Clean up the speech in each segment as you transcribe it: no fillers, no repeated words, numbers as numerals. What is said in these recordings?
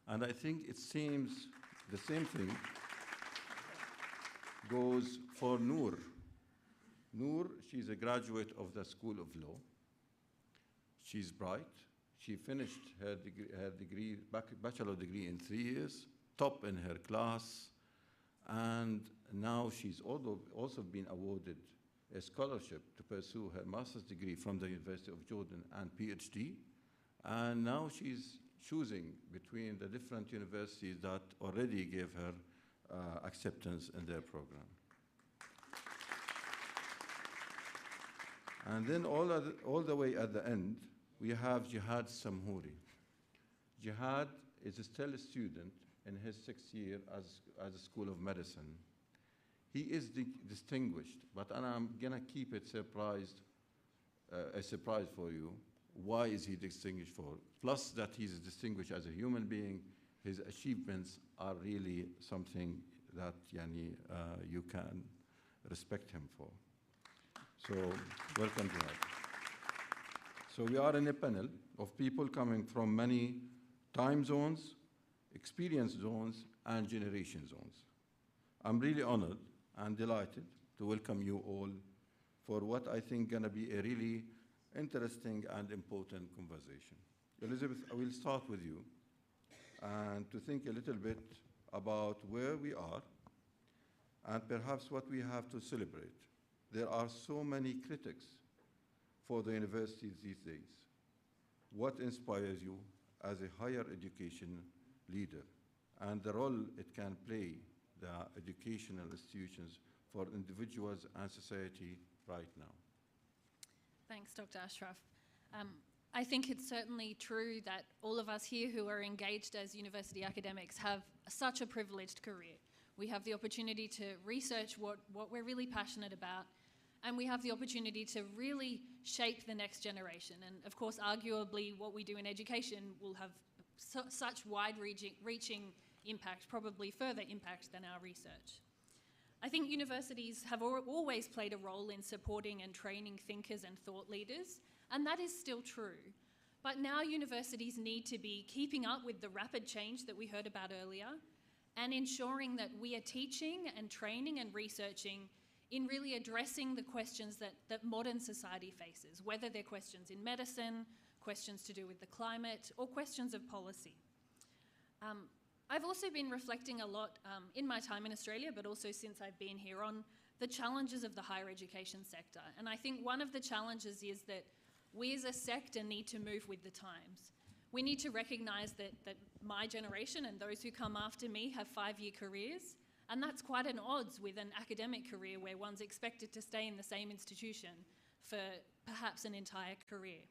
And I think it seems the same thing goes for Noor. Noor, she's a graduate of the School of Law. She's bright. She finished her degree, bachelor degree in 3 years, top in her class, and now she's also been awarded a scholarship to pursue her master's degree from the University of Jordan and PhD. And now she's choosing between the different universities that already gave her acceptance in their program. And then all the way at the end, we have Jihad Samhouri. Jihad is still a student in his 6th year as a School of Medicine. He is distinguished, but I'm gonna keep it a surprise for you. Why is he distinguished for? Plus that he's distinguished as a human being, his achievements are really something that you can respect him for. So welcome to that. So we are in a panel of people coming from many time zones, experience zones, and generation zones. I'm really honored and delighted to welcome you all for what I think gonna be a really interesting and important conversation. Elizabeth, I will start with you and to think a little bit about where we are and perhaps what we have to celebrate. There are so many critics for the universities these days. What inspires you as a higher education leader and the role it can play, the educational institutions, for individuals and society right now? Thanks, Dr. Ashraf. I think it's certainly true that all of us here who are engaged as university academics have such a privileged career. We have the opportunity to research what we're really passionate about, and we have the opportunity to really shape the next generation. And of course, arguably, what we do in education will have such wide-reaching impact, probably further impact than our research. I think universities have always played a role in supporting and training thinkers and thought leaders, and that is still true. But now universities need to be keeping up with the rapid change that we heard about earlier and ensuring that we are teaching and training and researching in really addressing the questions that modern society faces, whether they're questions in medicine, questions to do with the climate, or questions of policy. I've also been reflecting a lot in my time in Australia, but also since I've been here, on the challenges of the higher education sector. And I think one of the challenges is that we as a sector need to move with the times. We need to recognise that my generation and those who come after me have 5-year careers, and that's quite an odds with an academic career where one's expected to stay in the same institution for perhaps an entire career.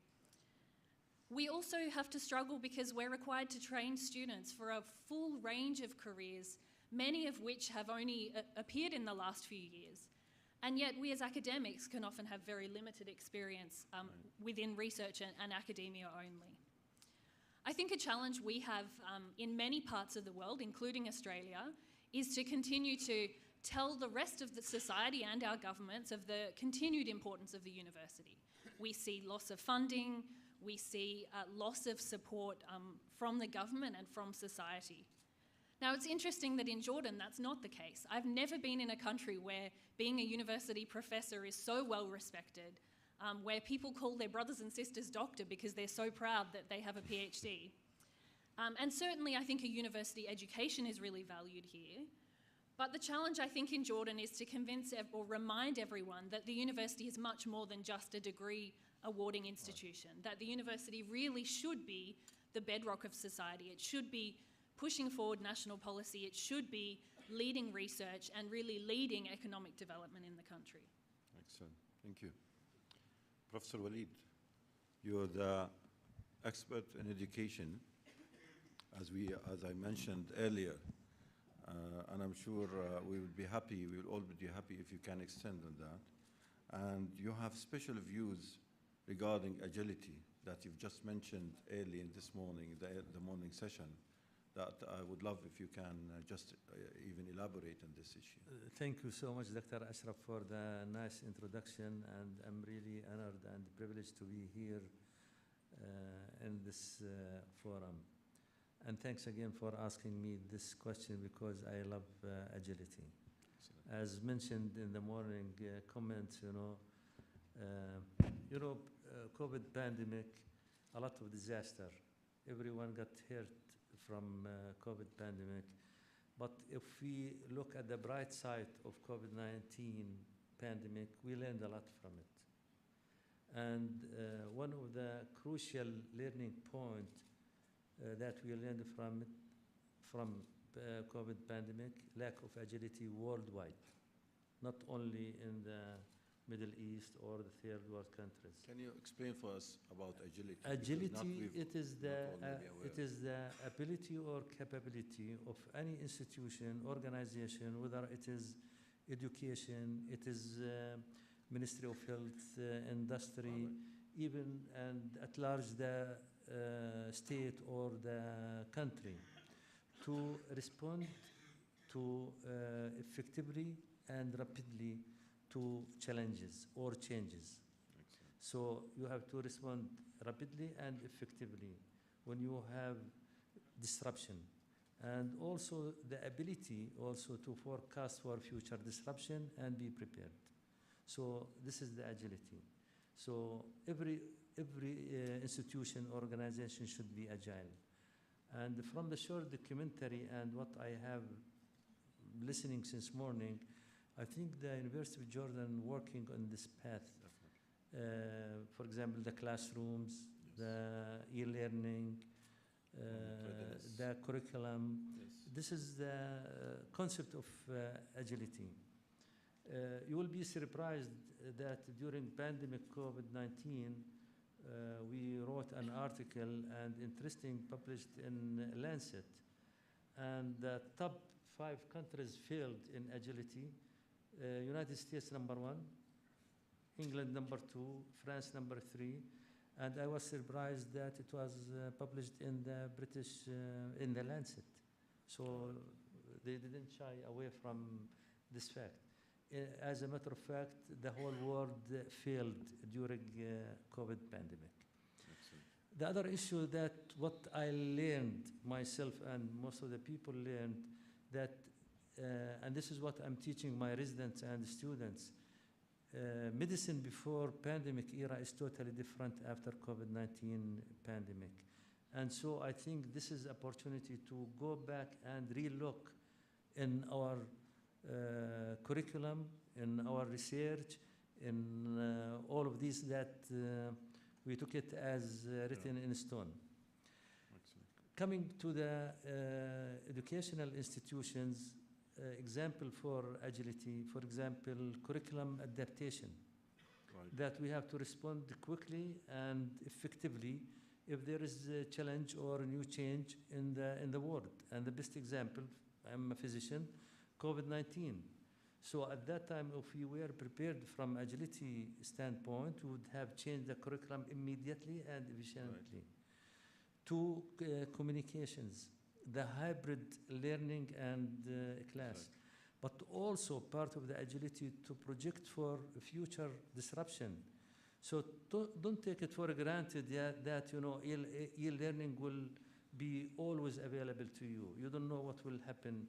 We also have to struggle because we're required to train students for a full range of careers, many of which have only appeared in the last few years. And yet we as academics can often have very limited experience within research and academia only. I think a challenge we have in many parts of the world, including Australia, is to continue to tell the rest of the society and our governments of the continued importance of the university. We see loss of funding, we see loss of support from the government and from society. Now, it's interesting that in Jordan, that's not the case. I've never been in a country where being a university professor is so well respected, where people call their brothers and sisters doctor because they're so proud that they have a PhD. And certainly, I think a university education is really valued here. But the challenge, I think, in Jordan is to convince or remind everyone that the university is much more than just a degree awarding institution, that the university really should be the bedrock of society. It should be pushing forward national policy. It should be leading research and really leading economic development in the country. Excellent. Thank you. Professor Walid, you're the expert in education, as I mentioned earlier, and I'm sure we will all be happy if you can extend on that. And you have special views regarding agility that you've just mentioned early in this morning, the morning session, that I would love if you can just even elaborate on this issue. Thank you so much, Dr. Ashraf, for the nice introduction, and I'm really honored and privileged to be here in this forum. And thanks again for asking me this question because I love agility. As mentioned in the morning comments, COVID pandemic, a lot of disaster. Everyone got hurt from COVID pandemic. But if we look at the bright side of COVID-19 pandemic, we learned a lot from it. And one of the crucial learning points that we learned from COVID pandemic, lack of agility worldwide, not only in the Middle East or the third world countries. Can you explain for us about agility? Agility, it is the ability or capability of any institution, organization, whether it is education, it is Ministry of Health, Industry, even and at large the state or the country, to respond to effectively and rapidly to challenges or changes. Excellent. So you have to respond rapidly and effectively when you have disruption, and also the ability also to forecast for future disruption and be prepared. So this is the agility. So every institution, organization should be agile. And from the short documentary and what I have listening since morning, I think the University of Jordan working on this path. For example, the classrooms, Yes. the e-learning, the curriculum. Yes. This is the concept of agility. You will be surprised that during pandemic COVID-19, we wrote an article and interesting published in Lancet, and the top 5 countries failed in agility. United States #1, England #2, France #3, and I was surprised that it was published in the British, in the Lancet. So they didn't shy away from this fact. As a matter of fact, the whole world failed during COVID pandemic. Excellent. The other issue that what I learned myself and most of the people learned that, and this is what I'm teaching my residents and students, medicine before pandemic era is totally different after COVID-19 pandemic. And so I think this is opportunity to go back and relook in our curriculum, in our research, in all of these that we took it as written in stone. Excellent. Coming to the educational institutions, example for agility, for example, curriculum adaptation, Right. that we have to respond quickly and effectively if there is a challenge or a new change in the world. And the best example, I'm a physician, COVID-19. So at that time, if we were prepared from agility standpoint, we would have changed the curriculum immediately and efficiently. Two, communications, the hybrid learning and class. Right. But also part of the agility to project for future disruption. So don't take it for granted that e-learning will be always available to you. You don't know what will happen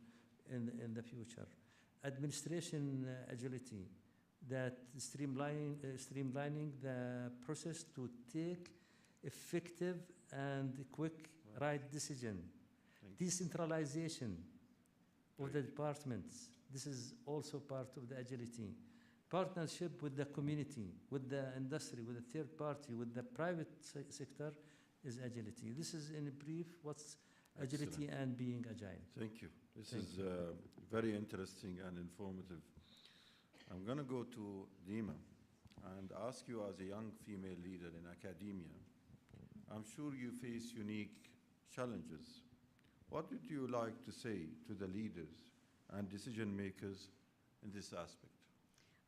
in the future. Administration agility, that streamlining the process to take effective and quick right decision. Decentralization of the departments. This is also part of the agility. Partnership with the community, with the industry, with the third party, with the private sector is agility. This is in brief what's agility and being agile. Thank you. This Thank is very interesting and informative. I'm going to go to Dima and ask you, as a young female leader in academia, I'm sure you face unique challenges. What would you like to say to the leaders and decision makers in this aspect?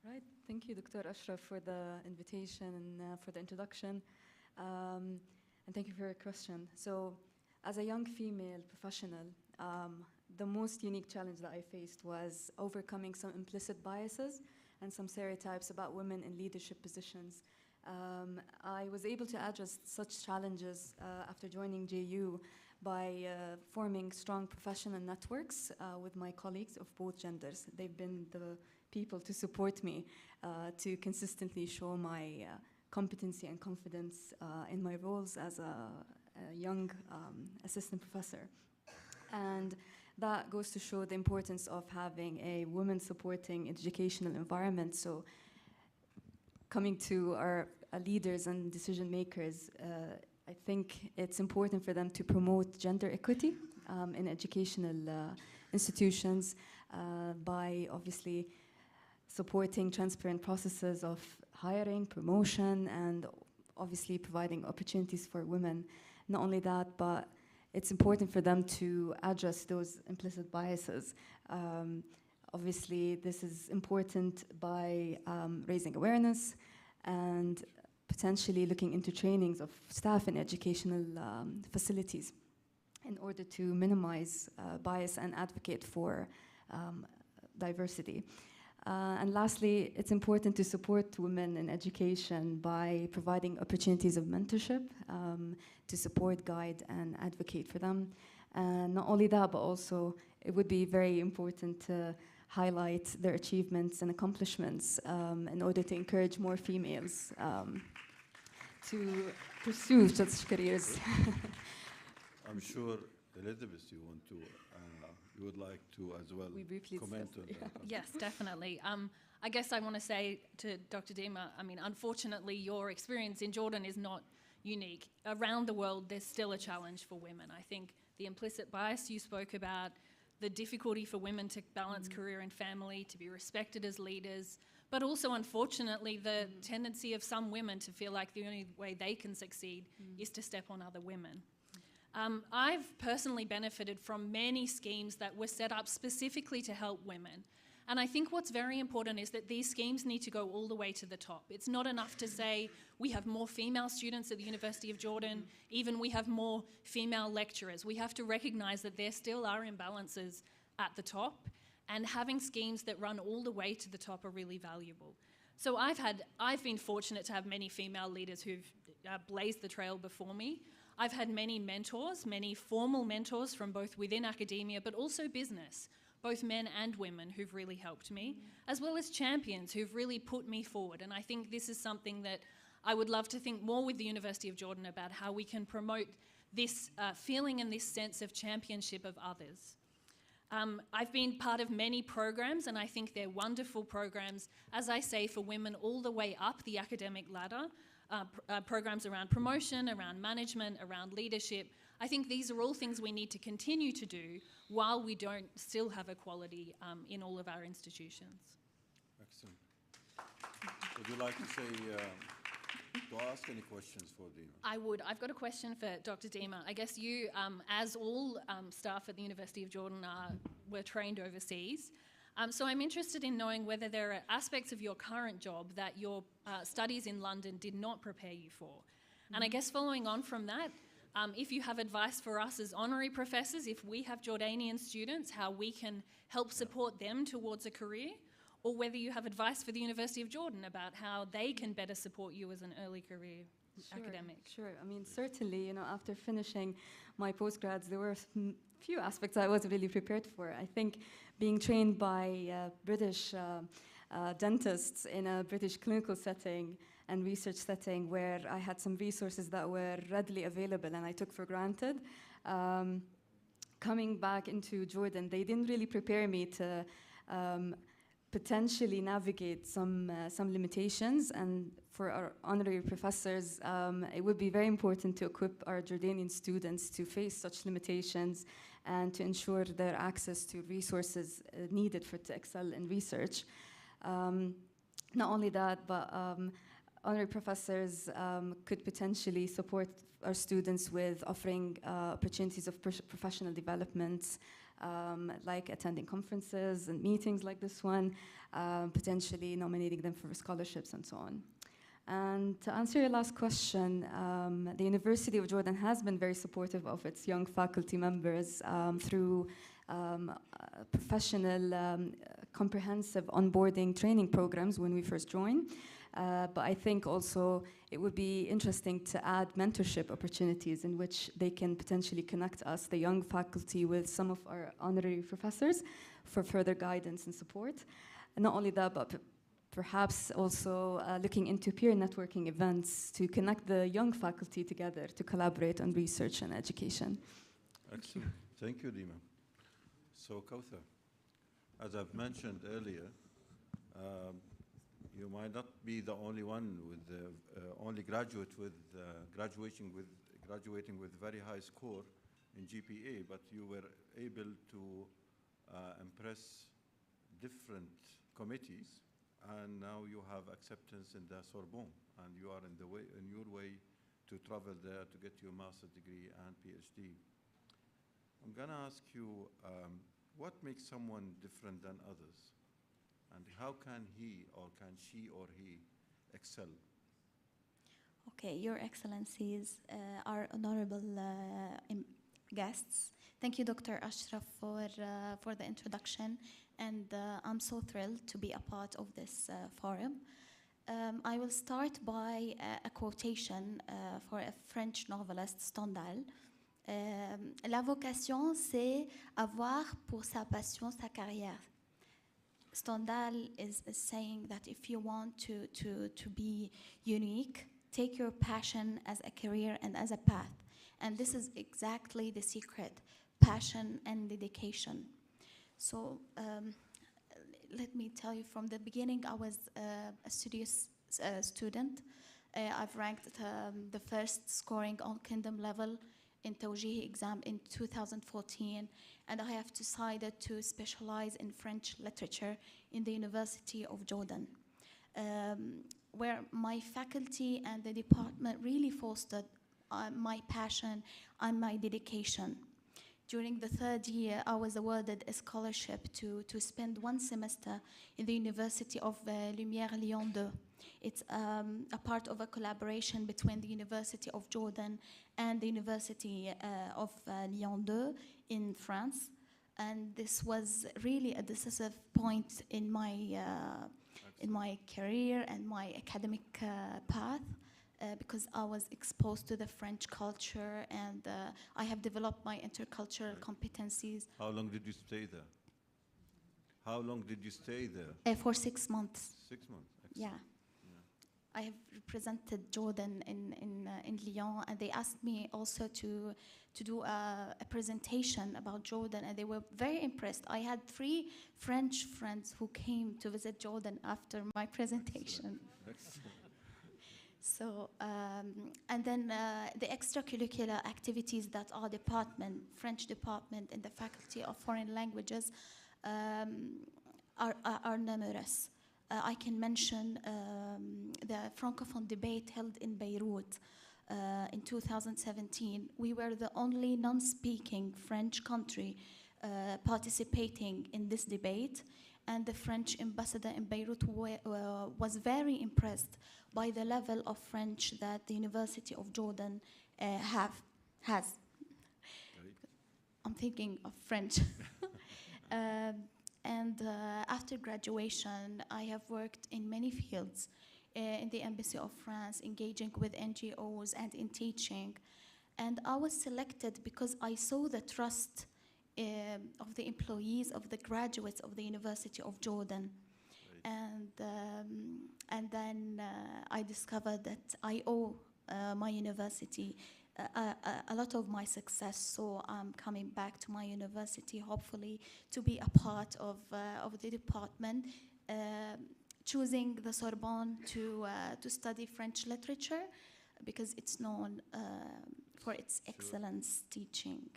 Right. Thank you, Dr. Ashraf, for the invitation and for the introduction. And thank you for your question. So, as a young female professional, the most unique challenge that I faced was overcoming some implicit biases and some stereotypes about women in leadership positions. I was able to address such challenges after joining JU by forming strong professional networks with my colleagues of both genders. They've been the people to support me to consistently show my competency and confidence in my roles as a young assistant professor. And that goes to show the importance of having a women supporting educational environment. So coming to our leaders and decision makers, I think it's important for them to promote gender equity in educational institutions by obviously supporting transparent processes of hiring, promotion, and obviously providing opportunities for women. Not only that, but it's important for them to address those implicit biases. Obviously, this is important by raising awareness and potentially looking into trainings of staff in educational facilities in order to minimize bias and advocate for diversity. And lastly, it's important to support women in education by providing opportunities of mentorship to support, guide, and advocate for them. And not only that, but also it would be very important to highlight their achievements and accomplishments in order to encourage more females to pursue such careers. I'm sure, Elizabeth, you would like to as well We briefly comment on discussed, that. Yes, definitely. I guess I want to say to Dr. Dima, I mean, unfortunately, your experience in Jordan is not unique. Around the world, there's still a challenge for women. I think the implicit bias you spoke about, the difficulty for women to balance career and family, to be respected as leaders, but also, unfortunately, the tendency of some women to feel like the only way they can succeed is to step on other women. I've personally benefited from many schemes that were set up specifically to help women. And I think what's very important is that these schemes need to go all the way to the top. It's not enough to say we have more female students at the University of Jordan, even we have more female lecturers. We have to recognize that there still are imbalances at the top, and having schemes that run all the way to the top are really valuable. So I've been fortunate to have many female leaders who've blazed the trail before me. I've had many mentors, many formal mentors from both within academia but also business, both men and women who've really helped me, as well as champions who've really put me forward. And I think this is something that I would love to think more with the University of Jordan about, how we can promote this feeling and this sense of championship of others. I've been part of many programs, and I think they're wonderful programs, as I say, for women all the way up the academic ladder. Programs around promotion, around management, around leadership. I think these are all things we need to continue to do while we don't still have equality in all of our institutions. Excellent. Would you like to say, to ask any questions for Dima? I would. I've got a question for Dr. Dima. I guess you, as all staff at the University of Jordan were trained overseas. So I'm interested in knowing whether there are aspects of your current job that your studies in London did not prepare you for. And I guess following on from that, if you have advice for us as honorary professors, if we have Jordanian students, how we can help support them towards a career, or whether you have advice for the University of Jordan about how they can better support you as an early career academic. Sure. I mean, certainly, after finishing my postgrads, there were few aspects I wasn't really prepared for. I think being trained by British dentists in a British clinical setting and research setting where I had some resources that were readily available and I took for granted. Coming back into Jordan, they didn't really prepare me to potentially navigate some limitations, and for our honorary professors, it would be very important to equip our Jordanian students to face such limitations and to ensure their access to resources needed to excel in research. Not only that, but honorary professors could potentially support our students with offering opportunities of professional development, like attending conferences and meetings like this one, potentially nominating them for scholarships and so on. And to answer your last question, the University of Jordan has been very supportive of its young faculty members through professional, comprehensive onboarding training programs when we first joined. But I think also it would be interesting to add mentorship opportunities in which they can potentially connect us, the young faculty, with some of our honorary professors for further guidance and support. And not only that, but perhaps also looking into peer networking events to connect the young faculty together to collaborate on research and education. Excellent. Thank you, Dima. So, Kauthar, as I've mentioned earlier, you might not be the only one with the only graduate with graduating with very high score in GPA, but you were able to impress different committees, and now you have acceptance in the Sorbonne, and you are in your way to travel there to get your master's degree and PhD. I'm gonna ask you, what makes someone different than others? And how can he or can she or he excel? Okay, Your Excellencies, our honorable guests, thank you, Dr. Ashraf, for the introduction, and I'm so thrilled to be a part of this forum. I will start by a quotation for a French novelist, Stendhal. La vocation, c'est avoir pour sa passion sa carrière. Stendhal is saying that if you want to be unique, take your passion as a career and as a path. And this is exactly the secret, passion and dedication. So let me tell you, from the beginning, I was a studious student. I've ranked the first scoring on Kingdom level in Tawjih exam in 2014, and I have decided to specialize in French literature in the University of Jordan, where my faculty and the department really fostered my passion and my dedication. During the third year, I was awarded a scholarship to spend 1 semester in the University of Lumière Lyon 2. It's a part of a collaboration between the University of Jordan and the University of Lyon 2 in France. And this was really a decisive point in my career and my academic path. Because I was exposed to the French culture, and I have developed my intercultural competencies. How long did you stay there? How long did you stay there? For 6 months. 6 months. Excellent. Yeah. I have represented Jordan in Lyon, and they asked me also to do a presentation about Jordan, and they were very impressed. I had 3 French friends who came to visit Jordan after my presentation. Excellent. So, and then the extracurricular activities that our department, French department, and the Faculty of Foreign Languages are numerous. I can mention the Francophone debate held in Beirut in 2017. We were the only non-speaking French country participating in this debate, and the French ambassador in Beirut was very impressed by the level of French that the University of Jordan has. Great. I'm thinking of French. And after graduation, I have worked in many fields in the Embassy of France, engaging with NGOs and in teaching. And I was selected because I saw the trust of the employees, of the graduates of the University of Jordan. And then I discovered that I owe my university a lot of my success, so I'm coming back to my university, hopefully, to be a part of the department, choosing the Sorbonne to study French literature, because it's known for its excellence teaching,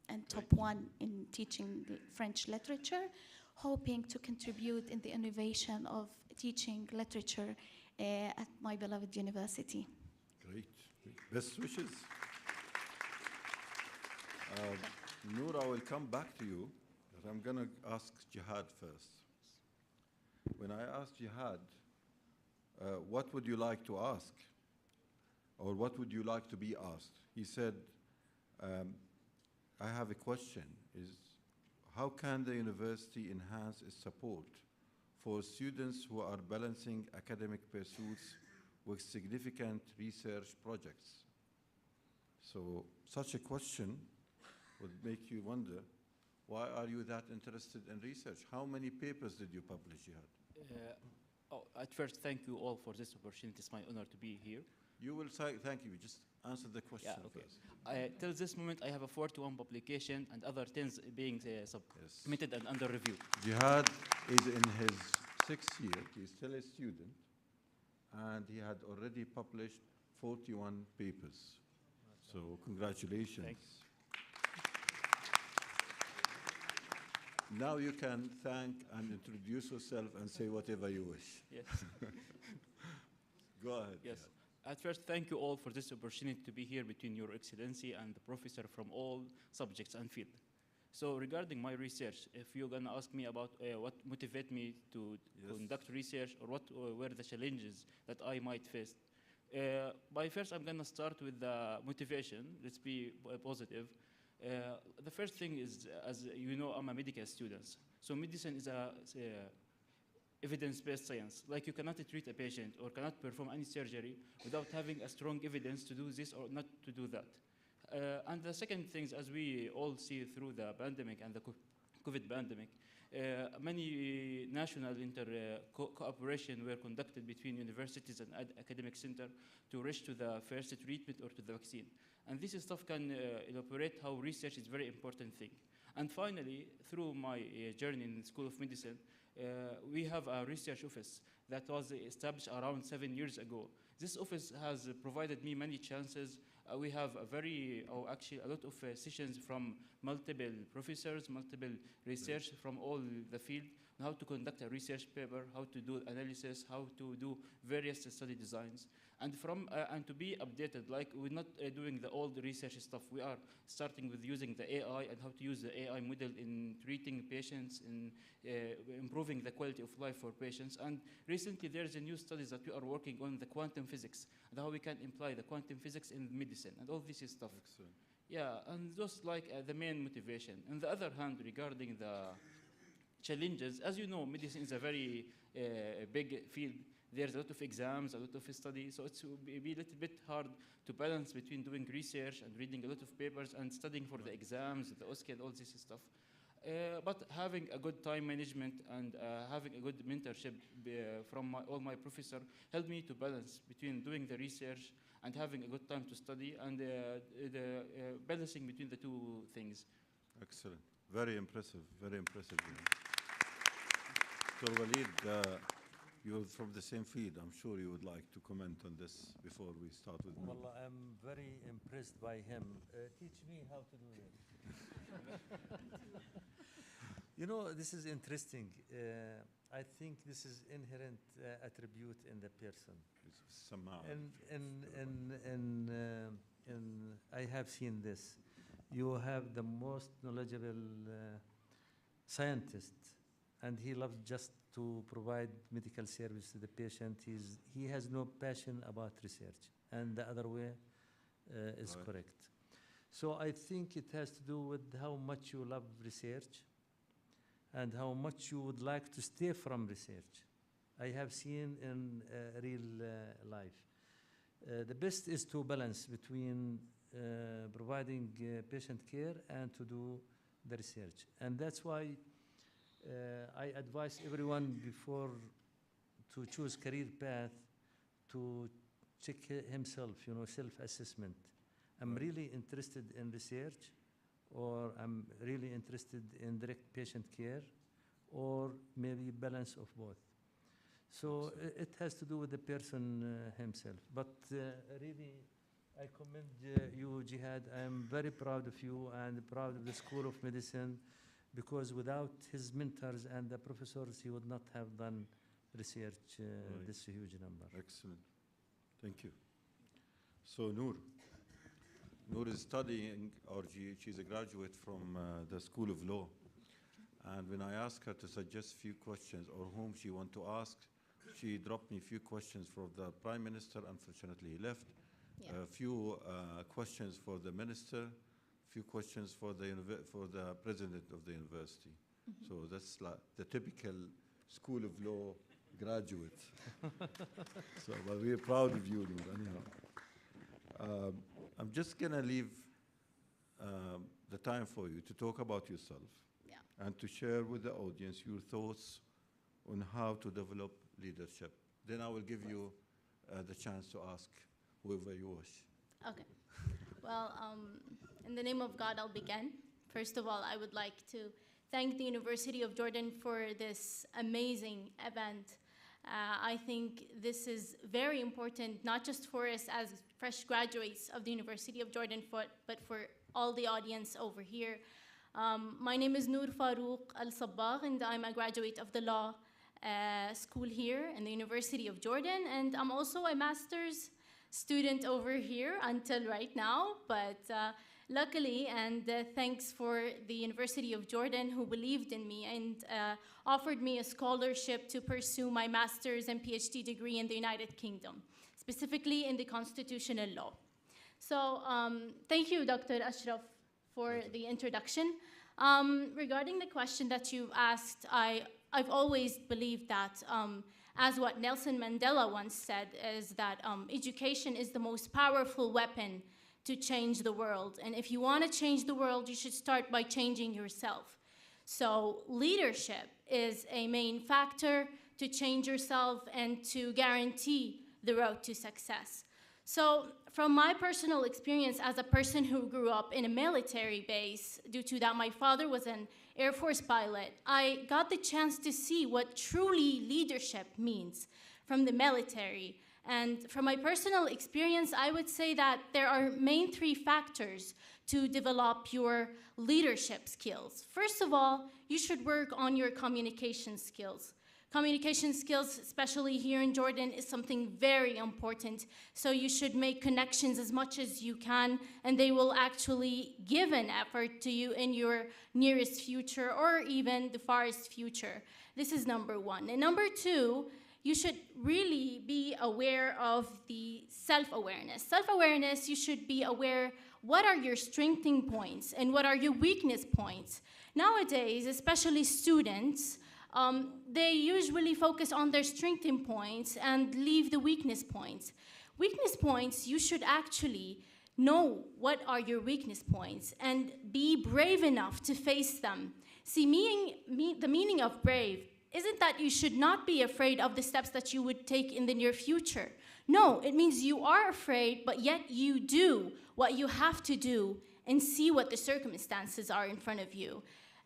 and top 1 in teaching French literature, hoping to contribute in the innovation of teaching literature at my beloved university. Great. Best wishes. Noor, I will come back to you, but I'm going to ask Jihad first. When I asked Jihad, what would you like to ask? Or what would you like to be asked? He said, I have a question, is how can the university enhance its support for students who are balancing academic pursuits with significant research projects. So such a question would make you wonder, why are you that interested in research? How many papers did you publish, Jihad? At first, thank you all for this opportunity. It's my honor to be here. You will say, thank you, just answer the question first. Till this moment, I have a 41 publication and other 10 being submitted and under review. Jihad is in his 6th year, he's still a student, and he had already published 41 papers. So congratulations. Thanks. Now you can thank and introduce yourself and say whatever you wish. Yes. Go ahead. Yes. At first, thank you all for this opportunity to be here between Your Excellency and the professor from all subjects and field. So regarding my research, if you're going to ask me about what motivated me to conduct research or what were the challenges that I might face, by first I'm going to start with the motivation. Let's be positive. The first thing is, as you know, I'm a medical student. So medicine is a evidence-based science. Like you cannot treat a patient or cannot perform any surgery without having a strong evidence to do this or not to do that. And the second thing, as we all see through the pandemic and the COVID pandemic, many national cooperation were conducted between universities and academic center to reach to the first treatment or to the vaccine. And this stuff can elaborate how research is a very important thing. And finally, through my journey in the School of Medicine, we have a research office that was established around 7 years ago. This office has provided me many chances. We have actually a lot of sessions from multiple professors, multiple research from all the field, on how to conduct a research paper, how to do analysis, how to do various study designs. And and to be updated, like we're not doing the old research stuff. We are starting with using the AI and how to use the AI model in treating patients, in improving the quality of life for patients. And recently there's a new studies that we are working on the quantum physics and how we can apply the quantum physics in medicine and all this stuff. Excellent. Yeah, and just like the main motivation. On the other hand, regarding the challenges, as you know, medicine is a very big field. There's a lot of exams, a lot of study, so it will be a little bit hard to balance between doing research and reading a lot of papers and studying for the exams, the OSCE, and all this stuff. But having a good time management and having a good mentorship from all my professors helped me to balance between doing the research and having a good time to study and balancing between the two things. Excellent. Very impressive, very impressive. So Walid, you're from the same field. I'm sure you would like to comment on this before we start with me. Well, I'm very impressed by him. Teach me how to do this. You know, this is interesting. I think this is inherent attribute in the person. And I have seen this. You have the most knowledgeable scientist, and he loves just to provide medical service to the patient. He has no passion about research, and the other way is correct. So I think it has to do with how much you love research and how much you would like to stay from research. I have seen in real life. The best is to balance between providing patient care and to do the research. And that's why I advise everyone before to choose career path to check himself, you know, self-assessment. I'm really interested in research, or I'm really interested in direct patient care, or maybe balance of both. So it has to do with the person himself. But really, I commend you, Jihad. I'm very proud of you and proud of the School of Medicine, because without his mentors and the professors, he would not have done research this huge number. Excellent. Thank you. So Noor is studying, or she's a graduate from the School of Law. And when I asked her to suggest few questions or whom she want to ask, she dropped me a few questions for the Prime Minister. Unfortunately, he left. A few questions for the Minister, few questions for the President of the university. So that's like the typical School of Law graduate. So, but we're proud of you, Noor, anyhow. I'm just gonna leave the time for you to talk about yourself and to share with the audience your thoughts on how to develop leadership. Then I will give you the chance to ask whoever you wish. Okay. Well, in the name of God, I'll begin. First of all, I would like to thank the University of Jordan for this amazing event. I think this is very important, not just for us as fresh graduates of the University of Jordan, but for all the audience over here. My name is Noor Farouk Al-Sabbagh, and I'm a graduate of the law school here in the University of Jordan, and I'm also a master's student over here until right now, but luckily, and thanks for the University of Jordan who believed in me and offered me a scholarship to pursue my master's and PhD degree in the United Kingdom, specifically in the constitutional law. So thank you, Dr. Ashraf, for the introduction. Regarding the question that you asked, I've always believed that, as what Nelson Mandela once said, is that education is the most powerful weapon to change the world. And if you want to change the world, you should start by changing yourself. So leadership is a main factor to change yourself and to guarantee the road to success. So from my personal experience as a person who grew up in a military base, due to that my father was an Air Force pilot, I got the chance to see what truly leadership means from the military. And from my personal experience, I would say that there are main three factors to develop your leadership skills. First of all, you should work on your communication skills. Communication skills, especially here in Jordan, is something very important. So you should make connections as much as you can, and they will actually give an effort to you in your nearest future or even the farthest future. This is number one. And number two, you should really be aware of the self-awareness. Self-awareness, you should be aware what are your strengthing points and what are your weakness points. Nowadays, especially students, they usually focus on their strengthing points and leave the weakness points. Weakness points, you should actually know what are your weakness points and be brave enough to face them. See, the meaning of brave isn't that you should not be afraid of the steps that you would take in the near future. No, it means you are afraid, but yet you do what you have to do and see what the circumstances are in front of you.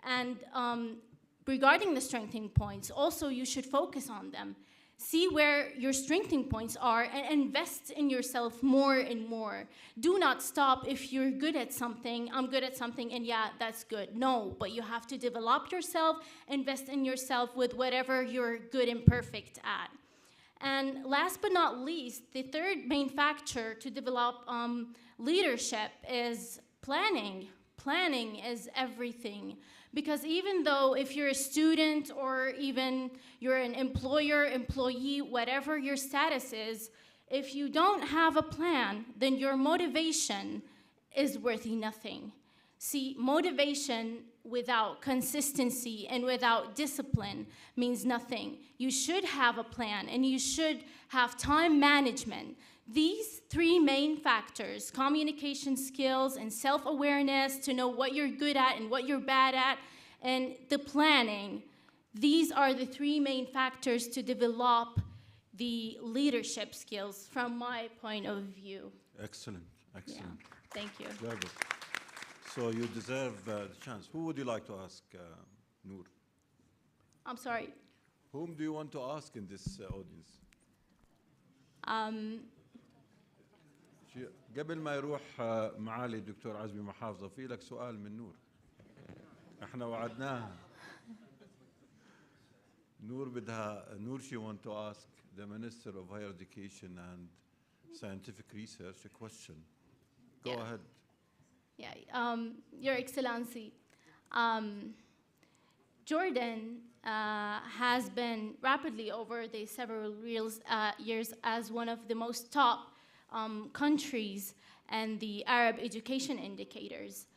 And regarding the strengthening points, also you should focus on them. See where your strengthening points are and invest in yourself more and more. Do not stop if you're good at something, I'm good at something, and yeah, that's good. No, but you have to develop yourself, invest in yourself with whatever you're good and perfect at. And last but not least, the third main factor to develop leadership is planning. Planning is everything. Because even though if you're a student or even you're an employer, employee, whatever your status is, if you don't have a plan, then your motivation is worth nothing. See, motivation without consistency and without discipline means nothing. You should have a plan and you should have time management. These three main factors, communication skills and self-awareness to know what you're good at and what you're bad at, and the planning, these are the three main factors to develop the leadership skills from my point of view. Excellent, excellent. Yeah. Thank you. Very good. So you deserve the chance. Who would you like to ask, Noor? I'm sorry. Whom do you want to ask in this audience? قبل ما يروح معالي الدكتور عزمي محافظة في لك سؤال من نور. احنا وعدناها. نور بدها نور she want to ask the Minister of Higher Education and Scientific Research a question. Go ahead. Yeah, Your Excellency, Jordan has been rapidly over the several years as one of the most top countries and the Arab education indicators.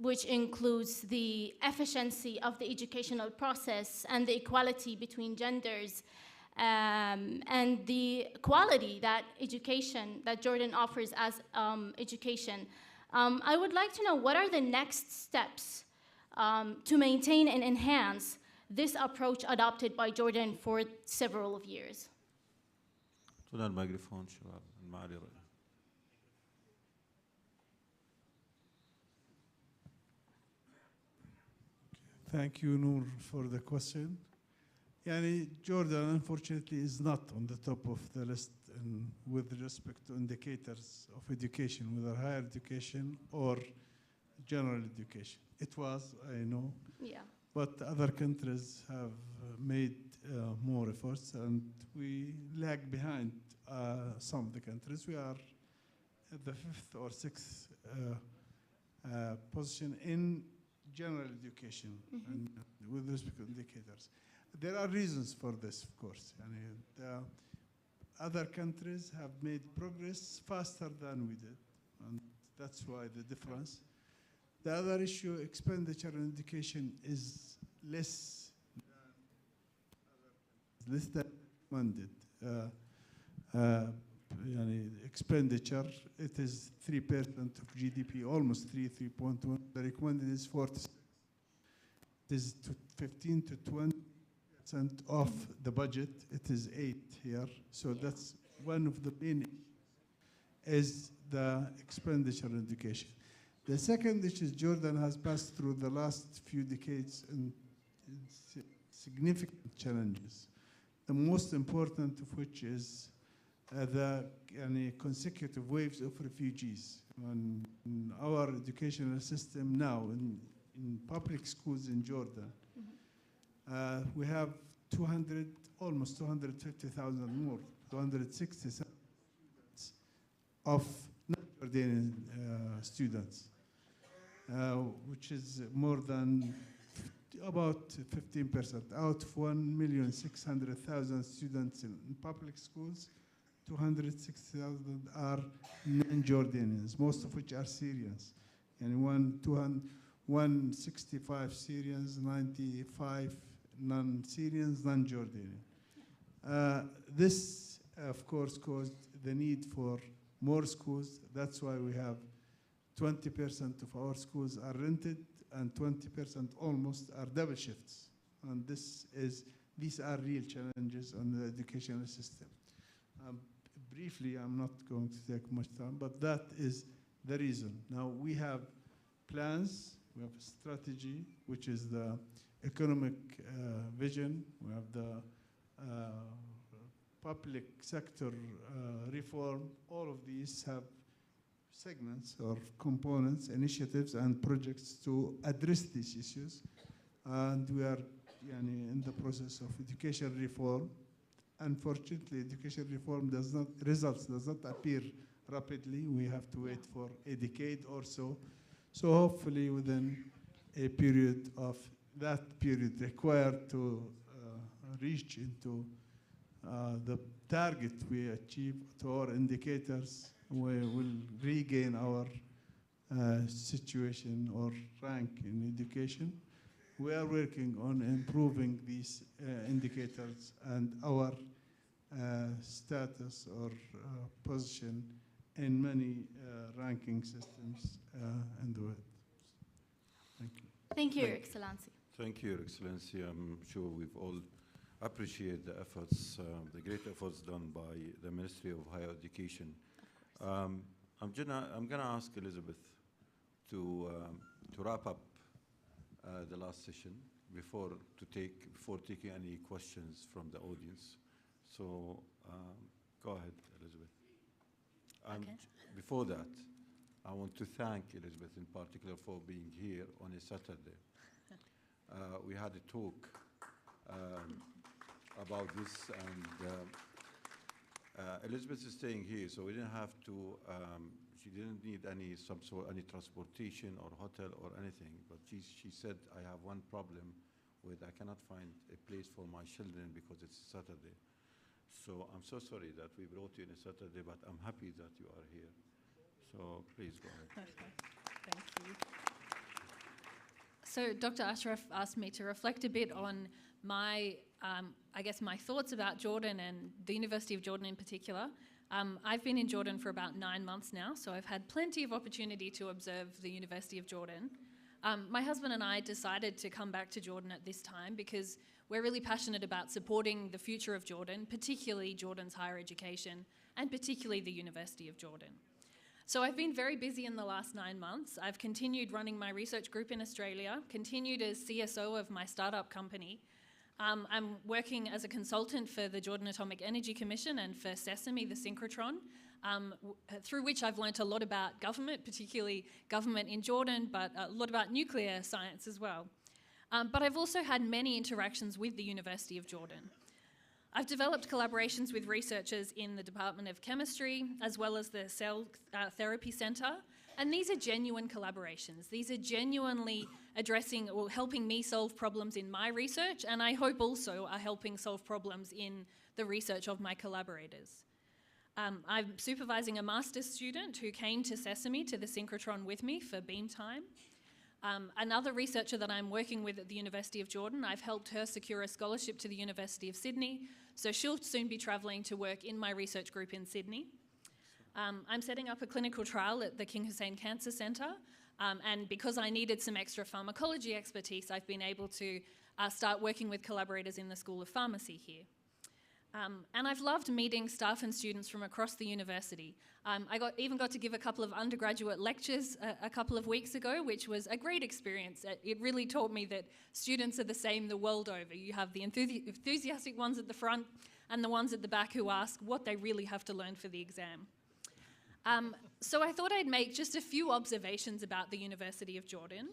which includes the efficiency of the educational process and the equality between genders, and the quality that education, that Jordan offers as education. I would like to know, what are the next steps to maintain and enhance this approach adopted by Jordan for several of years? الميكروفون شباب المعالي رأي. Thank you, Noor, for the question. Yani, Jordan, unfortunately, is not on the top of the list with respect to indicators of education, whether higher education or general education. It was, I know, but other countries have made more efforts, and we lag behind some of the countries. We are at the 5th or 6th position in general education and with respect to indicators. There are reasons for this, of course. The other countries have made progress faster than we did, and that's why the difference. The other issue, expenditure in education is less than recommended. Expenditure, it is 3% of GDP, almost 3.1. The recommended is 40. It is 15 to 20% of the budget. It is 8 here. So that's one of the main is the expenditure in education. The second issue is Jordan has passed through the last few decades in significant challenges. The most important of which is the consecutive waves of refugees. In our educational system now, in public schools in Jordan, we have almost 250,000 more, 260,000 of non-Jordanian students, which is more than about 15%. Out of 1,600,000 students in public schools, 260,000 are non-Jordanians, most of which are Syrians. And 165 Syrians, 95 non-Syrians, non-Jordanian. This, of course, caused the need for more schools. That's why we have 20% of our schools are rented and 20% almost are double shifts. And these are real challenges on the educational system. Briefly, I'm not going to take much time, but that is the reason. Now we have plans, we have a strategy, which is the economic vision, we have the public sector reform. All of these have segments or components, initiatives, and projects to address these issues. And we are in the process of education reform. Unfortunately, education reform does not appear rapidly. We have to wait for a decade or so. So hopefully within a period of that period required to reach into the target we achieve to our indicators, we will regain our situation or rank in education. We are working on improving these indicators and our status or position in many ranking systems in the world. Thank you. Thank you, Your Excellency. Thank you, Your Excellency. I'm sure we've all appreciate the efforts, the great efforts done by the Ministry of Higher Education. I'm gonna ask Elizabeth to wrap up the last session before taking any questions from the audience. So go ahead, Elizabeth. And before that, I want to thank Elizabeth in particular for being here on a Saturday. We had a talk about this, and Elizabeth is staying here, so we didn't have to. She didn't need any transportation or hotel or anything. But she said, "I have one problem with I cannot find a place for my children because it's Saturday." So I'm so sorry that we brought you on a Saturday, but I'm happy that you are here. So please go ahead. Thank you. So Dr. Ashraf asked me to reflect a bit on my, I guess, my thoughts about Jordan and the University of Jordan in particular. I've been in Jordan for about 9 months now, so I've had plenty of opportunity to observe the University of Jordan. My husband and I decided to come back to Jordan at this time because we're really passionate about supporting the future of Jordan, particularly Jordan's higher education, and particularly the University of Jordan. So I've been very busy in the last 9 months. I've continued running my research group in Australia, continued as CSO of my startup company. I'm working as a consultant for the Jordan Atomic Energy Commission and for Sesame, the synchrotron, through which I've learnt a lot about government, particularly government in Jordan, but a lot about nuclear science as well. But I've also had many interactions with the University of Jordan. I've developed collaborations with researchers in the Department of Chemistry, as well as the Cell Therapy Centre, and these are genuine collaborations. These are genuinely addressing or helping me solve problems in my research, and I hope also are helping solve problems in the research of my collaborators. I'm supervising a master's student who came to Sesame, to the synchrotron with me for beam time. Another researcher that I'm working with at the University of Jordan, I've helped her secure a scholarship to the University of Sydney, so she'll soon be travelling to work in my research group in Sydney. I'm setting up a clinical trial at the King Hussein Cancer Centre, and because I needed some extra pharmacology expertise, I've been able to start working with collaborators in the School of Pharmacy here. And I've loved meeting staff and students from across the university. I even got to give a couple of undergraduate lectures a couple of weeks ago, which was a great experience. It really taught me that students are the same the world over. You have the enthusiastic ones at the front and the ones at the back who ask what they really have to learn for the exam. So I thought I'd make just a few observations about the University of Jordan.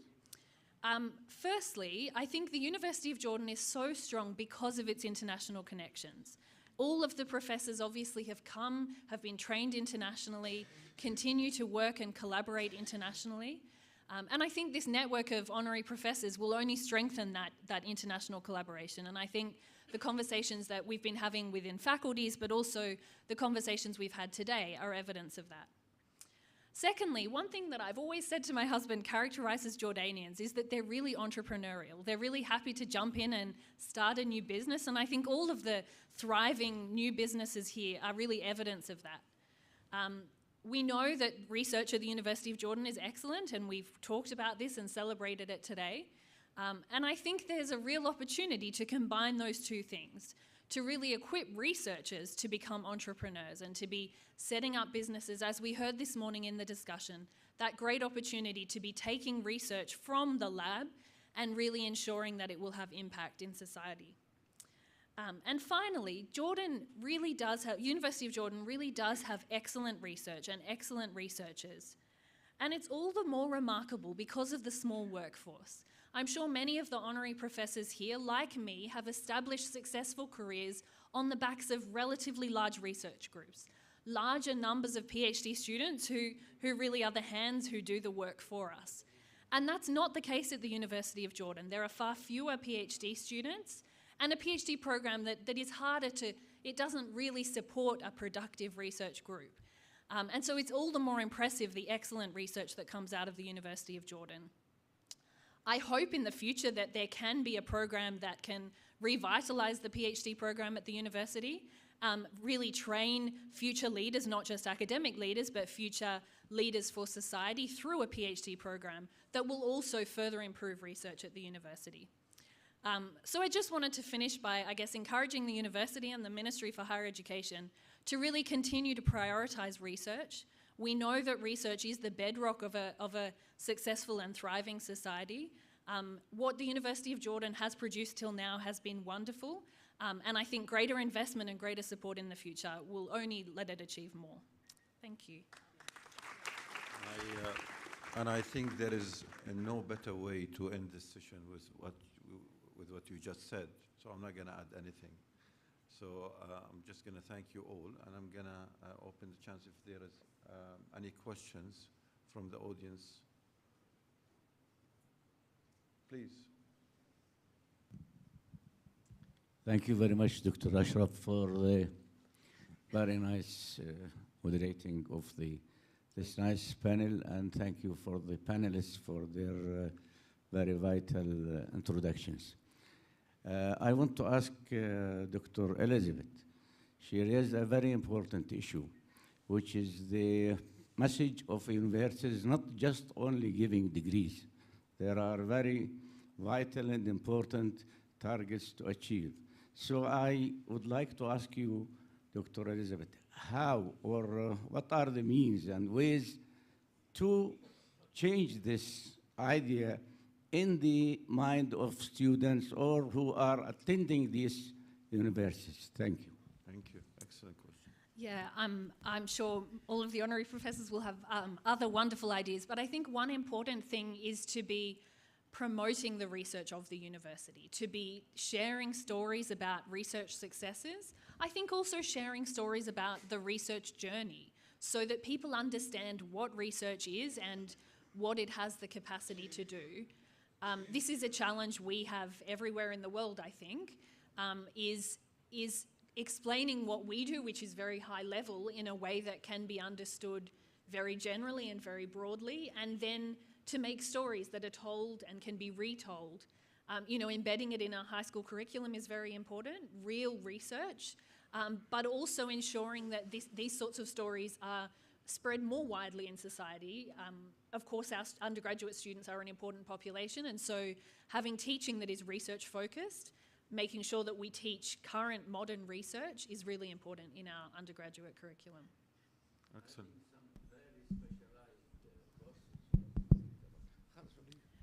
Firstly, I think the University of Jordan is so strong because of its international connections. All of the professors obviously have been trained internationally, continue to work and collaborate internationally. And I think this network of honorary professors will only strengthen that international collaboration. And I think the conversations that we've been having within faculties, but also the conversations we've had today, are evidence of that. Secondly, one thing that I've always said to my husband characterises Jordanians is that they're really entrepreneurial. They're really happy to jump in and start a new business, and I think all of the thriving new businesses here are really evidence of that. We know that research at the University of Jordan is excellent, and we've talked about this and celebrated it today. And I think there's a real opportunity to combine those two things, to really equip researchers to become entrepreneurs and to be setting up businesses, as we heard this morning in the discussion, that great opportunity to be taking research from the lab and really ensuring that it will have impact in society. And finally, University of Jordan really does have excellent research and excellent researchers. And it's all the more remarkable because of the small workforce. I'm sure many of the honorary professors here, like me, have established successful careers on the backs of relatively large research groups, larger numbers of PhD students who really are the hands who do the work for us. And that's not the case at the University of Jordan. There are far fewer PhD students, and a PhD program that is harder it doesn't really support a productive research group. And so it's all the more impressive, the excellent research that comes out of the University of Jordan. I hope in the future that there can be a program that can revitalise the PhD program at the university, really train future leaders, not just academic leaders, but future leaders for society through a PhD program that will also further improve research at the university. So I just wanted to finish by, I guess, encouraging the university and the Ministry for Higher Education to really continue to prioritise research. We know that research is the bedrock of a successful and thriving society. What the University of Jordan has produced till now has been wonderful, and I think greater investment and greater support in the future will only let it achieve more. Thank you. And I think there is no better way to end this session with what you just said, so I'm not going to add anything. So I'm just going to thank you all, and I'm going to open the chance if there is any questions from the audience. Please. Thank you very much, Dr. Ashraf, for the very nice moderating of this nice panel, and thank you for the panelists for their very vital introductions. I want to ask Dr. Elizabeth. She raised a very important issue, which is the message of universities not just only giving degrees. There are very vital and important targets to achieve. So I would like to ask you, Dr. Elizabeth, how or what are the means and ways to change this idea in the mind of students or who are attending these universities? Thank you. Thank you. Excellent question. Yeah, I'm sure all of the honorary professors will have other wonderful ideas, but I think one important thing is to be promoting the research of the university, to be sharing stories about research successes. I think also sharing stories about the research journey so that people understand what research is and what it has the capacity to do. This is a challenge we have everywhere in the world, I think, is explaining what we do, which is very high level, in a way that can be understood very generally and very broadly, and then to make stories that are told and can be retold. Embedding it in our high school curriculum is very important, real research, but also ensuring that these sorts of stories are spread more widely in society. Of course, our undergraduate students are an important population, and so having teaching that is research focused, making sure that we teach current modern research is really important in our undergraduate curriculum. Excellent.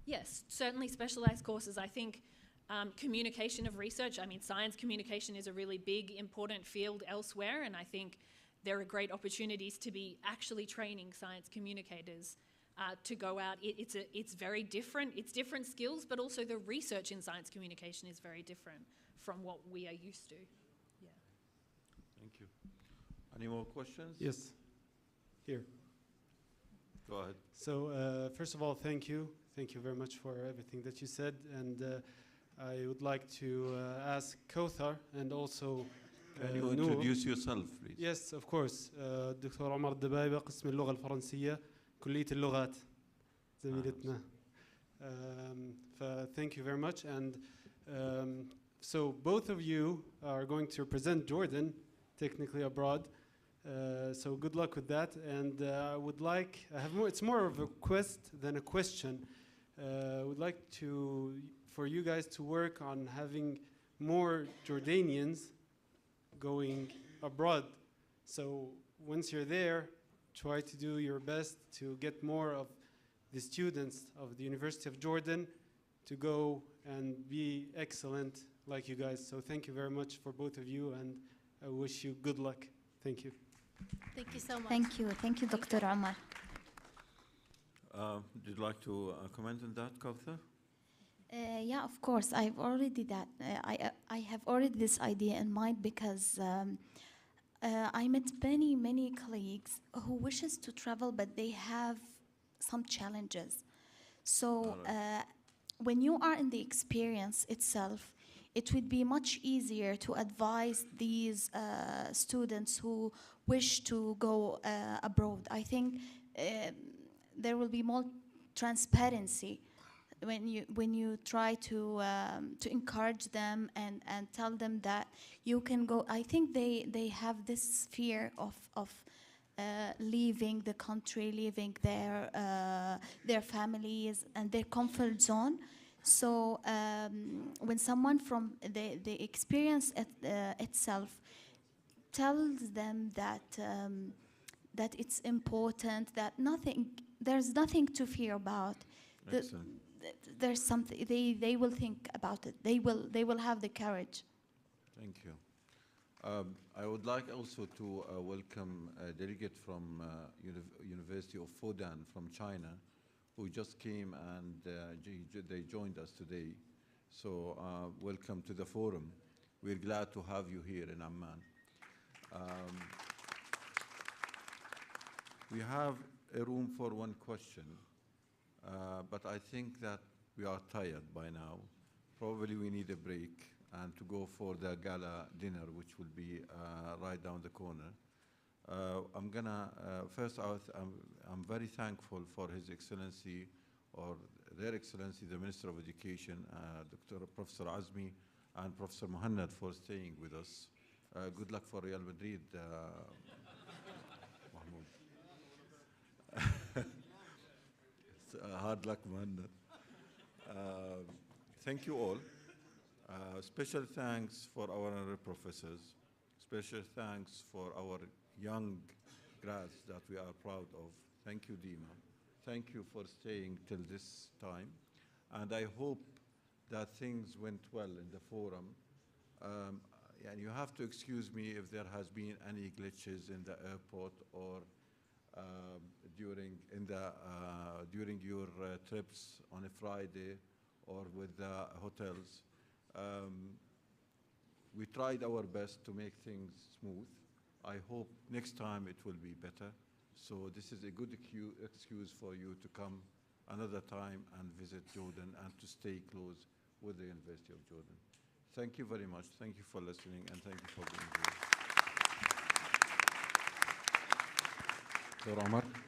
Yes, certainly specialised courses. I think communication of research, science communication is a really big, important field elsewhere, and I think there are great opportunities to be actually training science communicators to go out. It's very different. It's different skills, but also the research in science communication is very different from what we are used to. Yeah. Thank you. Any more questions? Yes. Here. Go ahead. So first of all, thank you. Thank you very much for everything that you said. And I would like to ask Kauthar and also Can you introduce yourself, please? Yes, of course. دكتور عمر الدبايبة قسم اللغة الفرنسية كلية اللغات زميلتنا. Thank you very much. And so both of you are going to represent Jordan, technically abroad. So good luck with that. And I would like, it's more of a request than a question. I would like for you guys to work on having more Jordanians going abroad. So once you're there, try to do your best to get more of the students of the University of Jordan to go and be excellent like you guys. So thank you very much for both of you, and I wish you good luck. Thank you. Thank you so much. Thank you, Dr. Omar. Would you like to comment on that, Kauthar? Yeah, of course. I've already that. I have already this idea in mind because I met many colleagues who wishes to travel, but they have some challenges. So when you are in the experience itself, it would be much easier to advise these students who wish to go abroad. I think there will be more transparency when you try to encourage them and tell them that you can go. I think they have this fear of leaving the country, leaving their families and their comfort zone. So when someone from the experience itself tells them that it's important, that there's nothing to fear about. There's something they will think about it. They will have the courage. Thank you. I would like also to welcome a delegate from University of Fudan from China, who just came and they joined us today. So welcome to the forum. We're glad to have you here in Amman. We have a room for one question, but I think that we are tired by now. Probably we need a break and to go for the gala dinner, which will be right down the corner. I'm gonna, first out, I'm very thankful for His Excellency or Their Excellency, the Minister of Education, Dr. Professor Azmi, and Professor Muhannad for staying with us. Good luck for Real Madrid, Mahmoud. Hard luck, Muhannad. Thank you all. Special thanks for our honorary professors. Special thanks for our young grads that we are proud of. Thank you, Dima. Thank you for staying till this time. And I hope that things went well in the forum. And you have to excuse me if there has been any glitches in the airport or during your trips on a Friday or with the hotels. We tried our best to make things smooth. I hope next time it will be better. So this is a good excuse for you to come another time and visit Jordan and to stay close with the University of Jordan. Thank you very much. Thank you for listening, and thank you for being here. Dr. Omar.